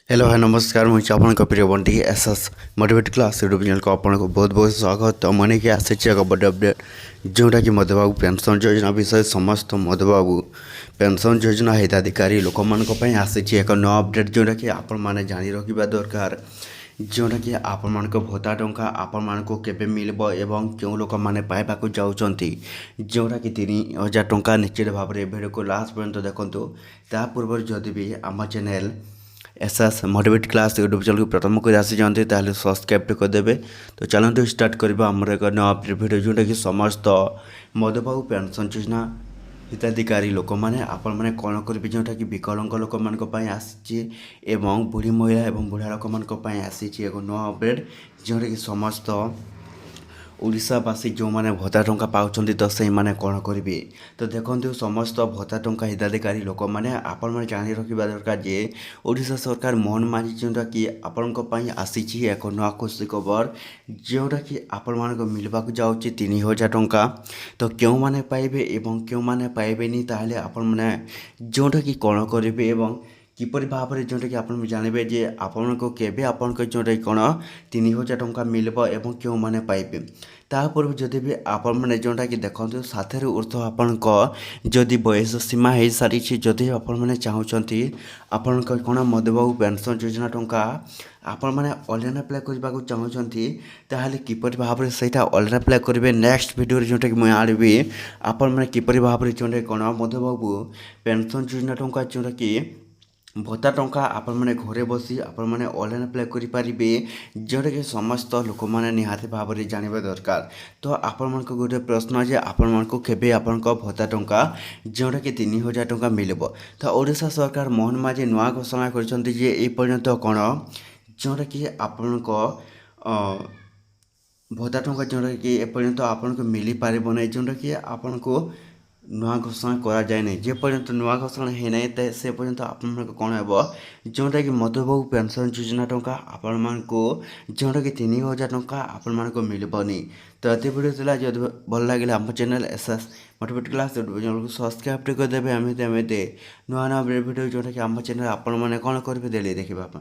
Hello hi नमस्कार मुझे आपन प्रिय Bunty SS motivate class YouTube channel को आपको बहुत बहुत स्वागत तो मैंने कि आसी एक बड़े अपडेट जोटा कि मधुबाबू पेंशन योजना विषय समस्त मधुबाबू पेंशन योजना हिताधिकारी लोक मान आसी एक नया अपडेट जोटा कि आपण मैंने जानी रखा दरकार जोटा कि आपण मान भत्ता टंका आपण मान केबे मिलबो एवं क्यों लोक मैंने पाइबा जाउछंती जोटा कि 3000 टंका निश्चित भाव में भिडियो को लास्ट पर्यंत देखंतु ता पूर्व जदि भी आम channel SS motivate class YouTube channel को प्रथम कर आसी जाते ताहले सब्सक्राइब करदेवे। तो चलते स्टार्ट करवा आमर एक नया भिडियो जोटा कि समस्त मधुबाबू पेंशन योजना हिताधिकारी लोक मैंने आपण मैंने कौन करेंगे जोटा कि विकलांग लोक मान आसी एवं बुढ़ी महिला एवं बुढ़ा लोक मान आसी एक नया अपडेट जोटा कि समस्त ओडावासी जो मैंने भत्ता टंका पाँच तो से मैंने कौन करेंगे तो देखो समस्त भत्ता टंका हिताधिकारी लोक मैंने आपण मैंने जानी रखा दरकार जे ओडिशा सरकार मोहन माझी जोटा कि आपण आसी एक नया खुशी खबर जोटा कि आपण मान मिलवा जाऊँगी 3000 टंका तो क्यों मैंने पाइबे एवं क्यों मैंने पाइबेनी ताहले आपण मैंने जोटा कि कौन करेंगे एवं किपर भाव में जोटा कि आप जानवे जे आपण को केबे आपण जोटा कौन 3000 टंका मिलबो एवं क्यों मैंने पाइबे तापूर्व जदि भी आपण मैंने जोटा कि देखते साथर ऊर्ध आपण जदि बयस सीमा हो सारी जदि आपण मैंने चाहूँगी आपण कौन मधुबाबू पेंशन योजना टंका आपण मैंने ऑनलाइन अप्लाई करने चाहूँगी ताहले किपर भाव में सहीटा ऑनलाइन अप्लाई करेंगे नेक्स्ट वीडियो जोटा कि मुझे आनबी आपण मैंने किपर भाव में जोटा कौन मधुबाबू पेंशन योजना टंका जोटा कि भत्ता टंका आपण मैंने घरे बसी आपण मैंने ऑनलाइन अप्लाई करेंगे जोटा कि समस्त लोक मैंने निहाती भाव में जानवा दरकार। तो आपण मान गोटे प्रश्न जे आपण मान केबे आपण भत्ता टंका जोटा कि 3000 टंका मिलबो तो ओडिशा सरकार मोहन माझी नुआ घोषणा करछंती जे ए पर्यंत कौन जोटा कि आपण भत्ता टंका जोटा कि एपर्यंत आपण मिली पारिबो नै जोटा कि आपण को नुआ घोषणा करा जाए नहीं जे पर्यंत नुआ घोषणा है नहीं तो से पर्यंत आपण कौन हे जोटा कि मधुबाबू पेंशन योजना टंका आपण मान को जोटा कि 3000 टंका आपण मान को मिलबनी। तो ये वीडियो चला जब भल लगे आम channel SS motivate class channel को सब्सक्राइब करदेवे एमती नुआ नुआ वीडियो जोटा कि आम चैनल आपण मैंने कौन करेंगे देखा।